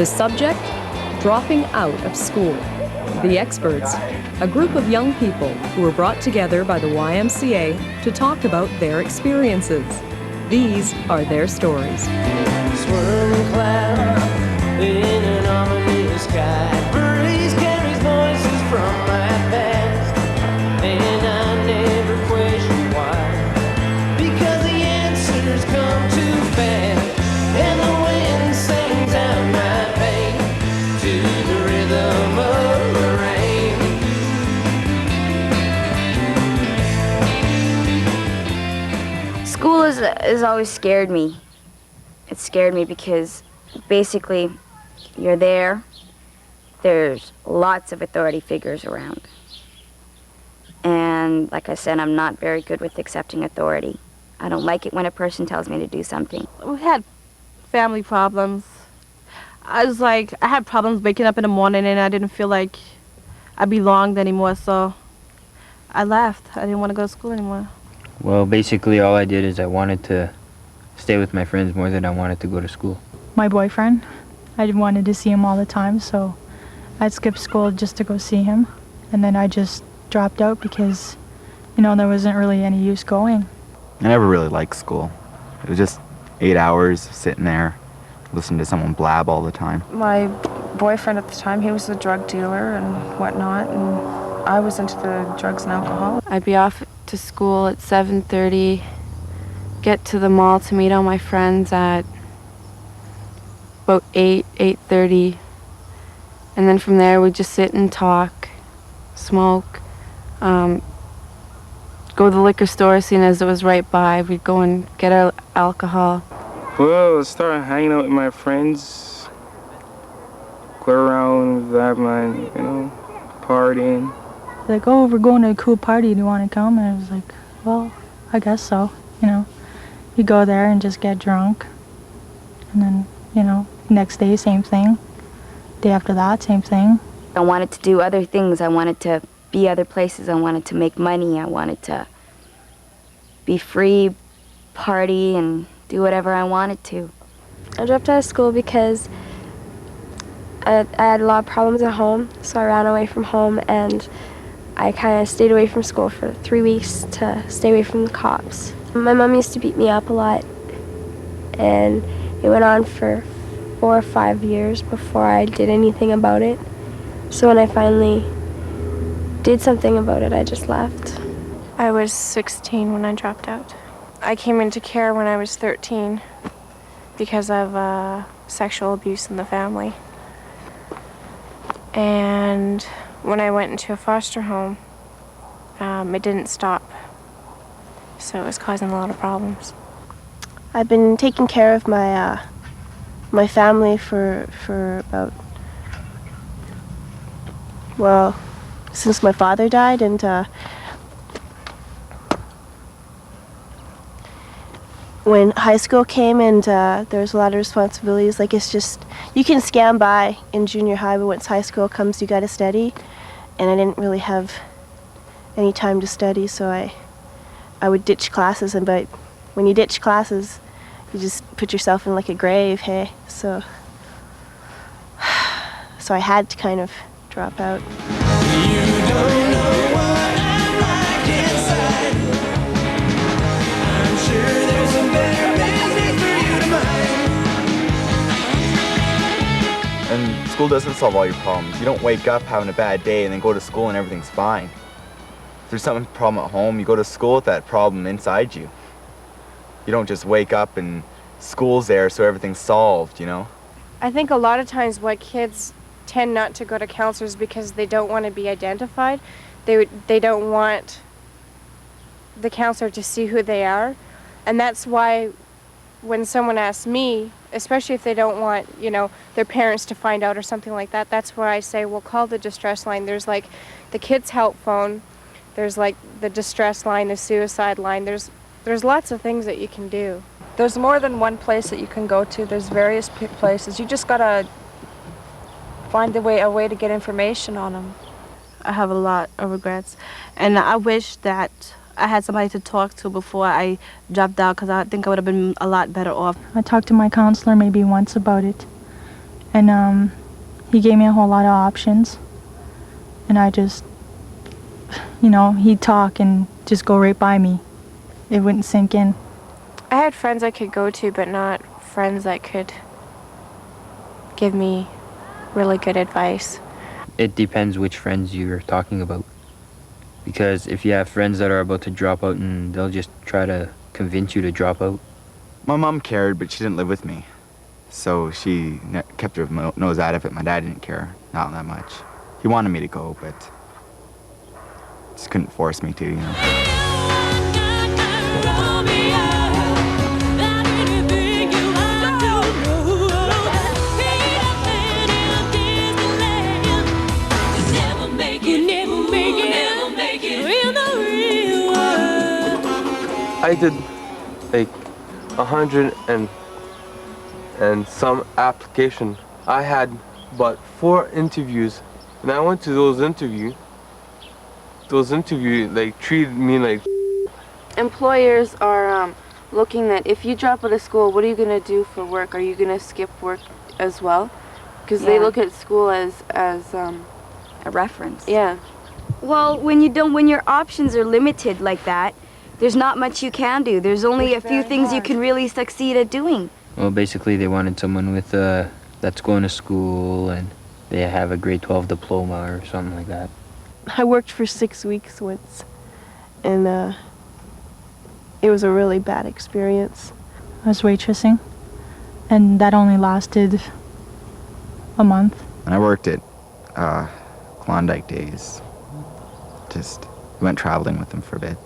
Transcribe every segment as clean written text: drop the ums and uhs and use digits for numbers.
The subject? Dropping out of school. The experts? A group of young people who were brought together by the YMCA to talk about their experiences. These are their stories. Swirling cloud in an ominous sky. Breeze carries voices from my past, and I never question why. Because the answers come too fast, and the wind sings out my pain to the rhythm of the rain. School has always scared me. It scared me because basically you're there's lots of authority figures around. And like I said, I'm not very good with accepting authority. I don't like it when a person tells me to do something. We had family problems. I had problems waking up in the morning and I didn't feel like I belonged anymore, so I left. I didn't want to go to school anymore. Well, basically all I did is I wanted to stay with my friends more than I wanted to go to school. My boyfriend, I wanted to see him all the time, so I'd skip school just to go see him. And then I just dropped out because, there wasn't really any use going. I never really liked school. It was just 8 hours sitting there, listening to someone blab all the time. My boyfriend at the time, he was a drug dealer and whatnot, and I was into the drugs and alcohol. I'd be off to school at 7:30, get to the mall to meet all my friends at about 8:30, and then from there we'd just sit and talk, smoke, go to the liquor store, seeing as it was right by. We'd go and get our alcohol. Well, I started hanging out with my friends, go around, vibe mine, partying. Like, oh, we're going to a cool party, do you want to come? And I was like, well, I guess so, You go there and just get drunk, and then, next day, same thing. Day after that, same thing. I wanted to do other things. I wanted to be other places. I wanted to make money. I wanted to be free, party, and do whatever I wanted to. I dropped out of school because I had a lot of problems at home, so I ran away from home, and I kind of stayed away from school for 3 weeks to stay away from the cops. My mom used to beat me up a lot, and it went on for 4 or 5 years before I did anything about it. So when I finally did something about it, I just left. I was 16 when I dropped out. I came into care when I was 13 because of sexual abuse in the family. And when I went into a foster home, it didn't stop. So it was causing a lot of problems. I've been taking care of my my family for about, since my father died, and when high school came and there was a lot of responsibilities, it's just, you can scan by in junior high, but once high school comes, you gotta study, and I didn't really have any time to study, so I would ditch classes, but when you ditch classes, you just put yourself in a grave, hey? So I had to kind of drop out. You don't know what I'm like inside. I'm sure there's a better business for you to mind. And school doesn't solve all your problems. You don't wake up having a bad day and then go to school and everything's fine. If there's some problem at home, you go to school with that problem inside you. You don't just wake up and school's there so everything's solved, I think a lot of times why kids tend not to go to counselors because they don't want to be identified. They don't want the counselor to see who they are. And that's why when someone asks me, especially if they don't want, their parents to find out or something like that, that's where I say, well, call the distress line. There's the kids' help phone. There's the distress line, the suicide line. There's lots of things that you can do. There's more than one place that you can go to. There's various places. You just gotta find a way to get information on them. I have a lot of regrets, and I wish that I had somebody to talk to before I dropped out, because I think I would have been a lot better off. I talked to my counselor maybe once about it, And he gave me a whole lot of options. And I just, you know, he'd talk and just go right by me. It wouldn't sink in. I had friends I could go to, but not friends that could give me really good advice. It depends which friends you're talking about. Because if you have friends that are about to drop out and they'll just try to convince you to drop out. My mom cared, but she didn't live with me. So she kept her nose out of it. My dad didn't care, not that much. He wanted me to go, but just couldn't force me to, you know. I did like 100 and some application. I had but 4 interviews, and I went to those interviews like treated me like. Employers are looking at, if you drop out of school, what are you going to do for work? Are you going to skip work as well? Because they look at school as a reference. Yeah. Well, when your options are limited like that, there's not much you can do. There's only a few things you can really succeed at doing. Well, basically they wanted someone with that's going to school and they have a grade 12 diploma or something like that. I worked for 6 weeks once, and it was a really bad experience. I was waitressing, and that only lasted a month. And I worked at Klondike Days. Just went traveling with them for a bit.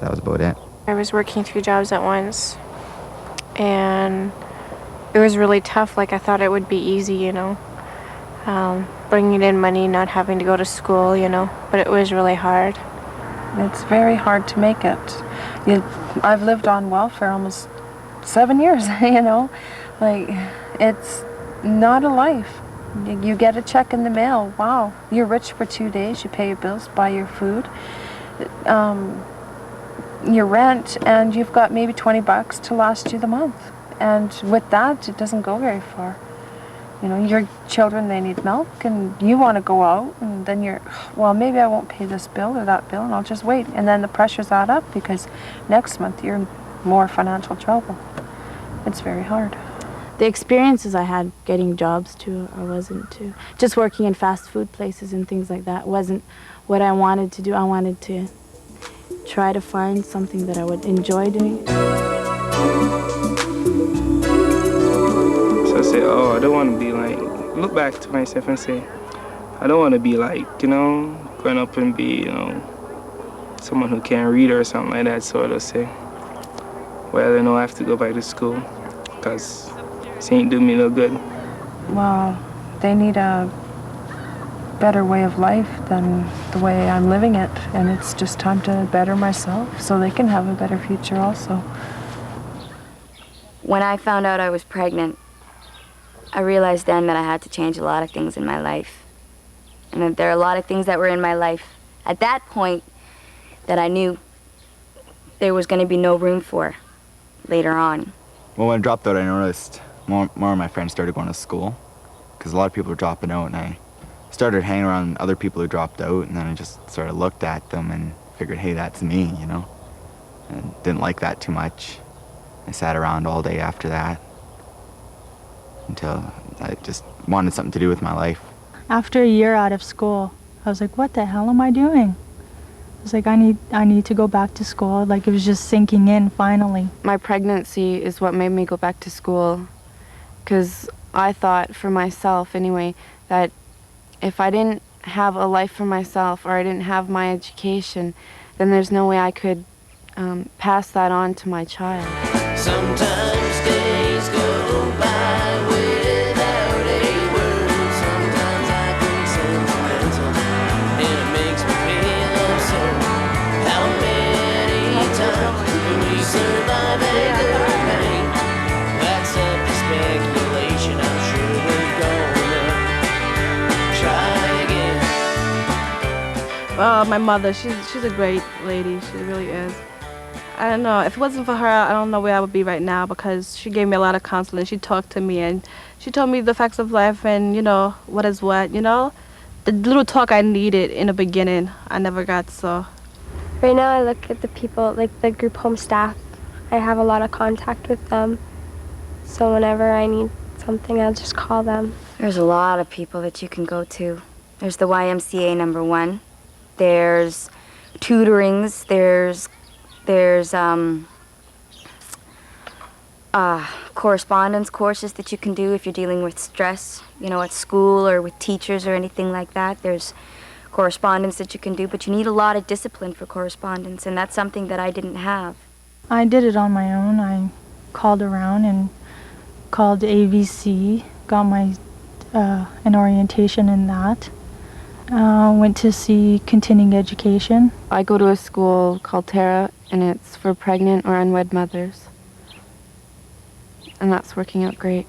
That was about it. I was working 2 jobs at once, and it was really tough. Like, I thought it would be easy, you know, bringing in money, not having to go to school, you know, but it was really hard. It's very hard to make it. I've lived on welfare almost 7 years, you know, like, it's not a life. You get a check in the mail, wow, you're rich for 2 days, you pay your bills, buy your food, your rent, and you've got maybe 20 bucks to last you the month. And with that, it doesn't go very far. You know, your children, they need milk, and you want to go out, and then you're, well, maybe I won't pay this bill or that bill, and I'll just wait. And then the pressures add up because next month you're in more financial trouble. It's very hard. The experiences I had getting jobs too, I wasn't too. Just working in fast food places and things like that wasn't what I wanted to do. I wanted to try to find something that I would enjoy doing. So I say, oh, I don't want to be like, look back to myself and say, I don't want to be like, you know, growing up and be, you know, someone who can't read or something like that. So I'll say, well, I know I have to go back to school because it ain't doing me no good. Well, they need a better way of life than the way I'm living it, and it's just time to better myself so they can have a better future also. When I found out I was pregnant, I realized then that I had to change a lot of things in my life. And that there are a lot of things that were in my life at that point that I knew there was going to be no room for later on. Well, when I dropped out, I noticed more of my friends started going to school because a lot of people were dropping out, and I started hanging around other people who dropped out, and then I just sort of looked at them and figured, hey, that's me, you know, and didn't like that too much. I sat around all day after that until I just wanted something to do with my life. After a year out of school, I was like, what the hell am I doing? I was like, I need to go back to school. Like, it was just sinking in finally. My pregnancy is what made me go back to school, because I thought for myself anyway that if I didn't have a life for myself or I didn't have my education, then there's no way I could pass that on to my child. Sometimes days go by without a word. Sometimes I get sentimental, and it makes me feel absurd. How many times do we survive a good night? That's up to speculation. I'm sure we're gonna try again. My mother, she's a great lady. She really is. I don't know. If it wasn't for her, I don't know where I would be right now, because she gave me a lot of counseling. She talked to me, and She told me the facts of life and, you know, what is what, you know. The little talk I needed in the beginning, I never got, so. Right now I look at the people, like the group home staff. I have a lot of contact with them. So whenever I need something, I'll just call them. There's a lot of people that you can go to. There's the YMCA #1. There's tutorings. There's correspondence courses that you can do if you're dealing with stress, you know, at school or with teachers or anything like that. There's correspondence that you can do, but you need a lot of discipline for correspondence, and that's something that I didn't have. I did it on my own. I called around and called AVC, got my an orientation in that. Went to see continuing education. I go to a school called Terra, and it's for pregnant or unwed mothers. And that's working out great.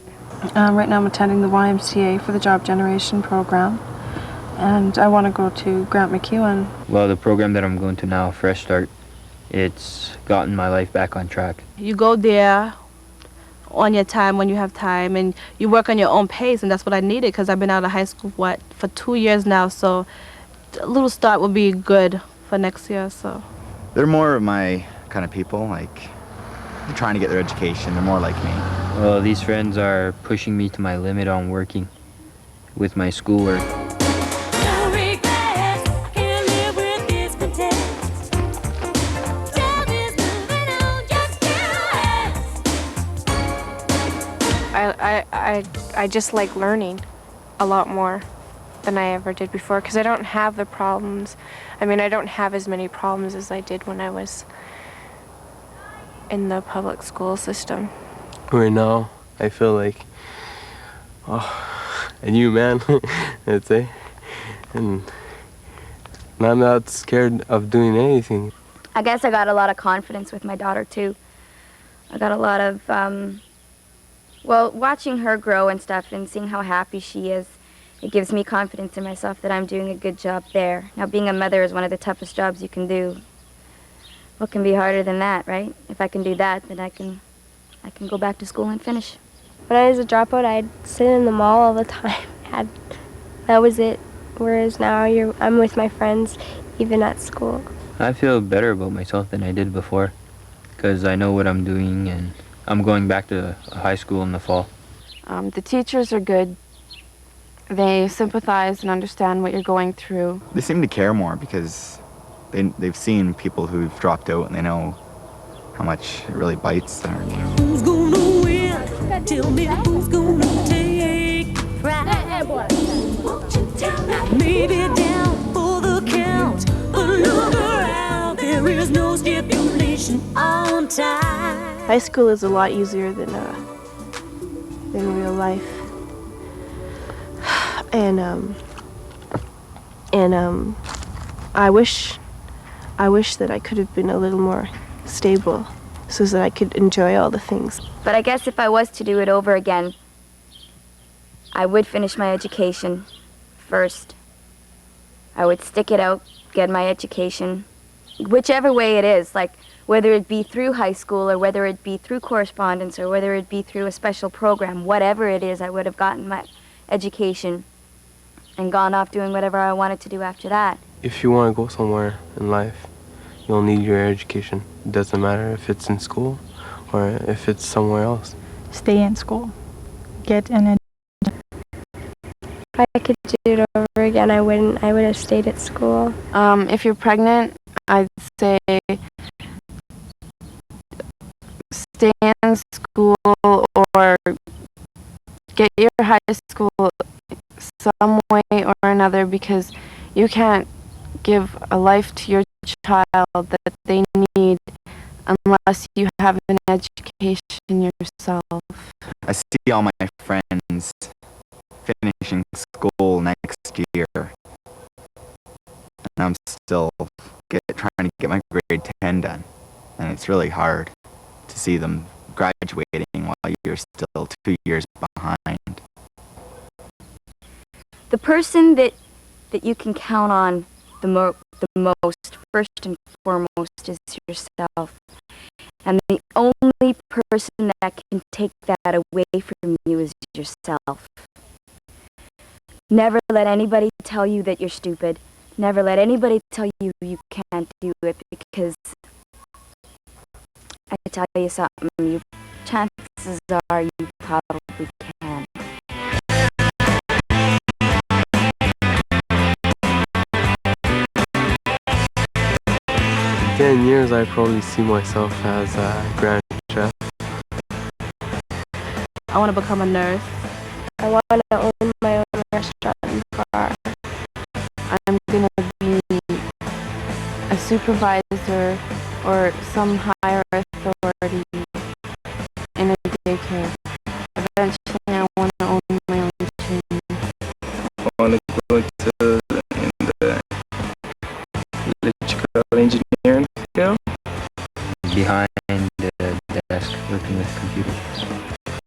Right now I'm attending the YMCA for the job generation program. And I want to go to Grant McEwen. Well, the program that I'm going to now, Fresh Start, it's gotten my life back on track. You go there on your time when you have time, and you work on your own pace, and that's what I needed because I've been out of high school, for 2 years now, so a little start would be good for next year, so. They're more of my kind of people, like, they're trying to get their education. They're more like me. Well, these friends are pushing me to my limit on working with my schoolwork. I just like learning a lot more than I ever did before because I don't have the problems. I mean, I don't have as many problems as I did when I was in the public school system. Right now, I feel like, oh, a new man, I'd say. And I'm not scared of doing anything. I guess I got a lot of confidence with my daughter, too. I got a lot of, well, watching her grow and stuff and seeing how happy she is, it gives me confidence in myself that I'm doing a good job there. Now, being a mother is one of the toughest jobs you can do. What can be harder than that, right? If I can do that, then I can go back to school and finish. When I was a dropout, I'd sit in the mall all the time. That was it. Whereas now I'm with my friends, even at school. I feel better about myself than I did before because I know what I'm doing, and I'm going back to high school in the fall. The teachers are good. They sympathize and understand what you're going through. They seem to care more because they've seen people who've dropped out and they know how much it really bites. Who's gonna win? Tell me who's gonna take pride. Won't you tell me? Maybe down for the count, but look around, there is no stipulation on time. High school is a lot easier than real life. And I wish that I could have been a little more stable so that I could enjoy all the things. But I guess if I was to do it over again, I would finish my education first. I would stick it out, get my education, whichever way it is, like whether it be through high school or whether it be through correspondence or whether it be through a special program, whatever it is, I would have gotten my education and gone off doing whatever I wanted to do after that. If you want to go somewhere in life, you'll need your education. It doesn't matter if it's in school or if it's somewhere else. Stay in school. Get an education. If I could do it over again, I wouldn't. I would have stayed at school. If you're pregnant, I'd say stay in school or get your high school some way or another, because you can't give a life to your child that they need unless you have an education yourself. I see all my friends finishing school next year, and I'm still trying to get my grade 10 done, and it's really hard to see them graduating while you're still 2 years behind. The person that you can count on the most, first and foremost, is yourself. And the only person that can take that away from you is yourself. Never let anybody tell you that you're stupid. Never let anybody tell you you can't do it, because I tell you something, chances are you probably can. In 10 years, I probably see myself as a grand chef. I want to become a nurse. I want to own my own restaurant and bar. I'm going to be a supervisor or some higher authority in a daycare. Eventually, I want to own my own chain. I want to go into the electrical engineering field. Behind the desk working with computers.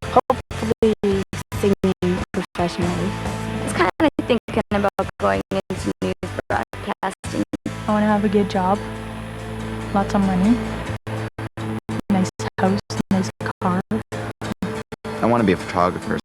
Hopefully singing professionally. I was kind of thinking about going into news broadcasting. I want to have a good job, lots of money, nice house, nice car. I want to be a photographer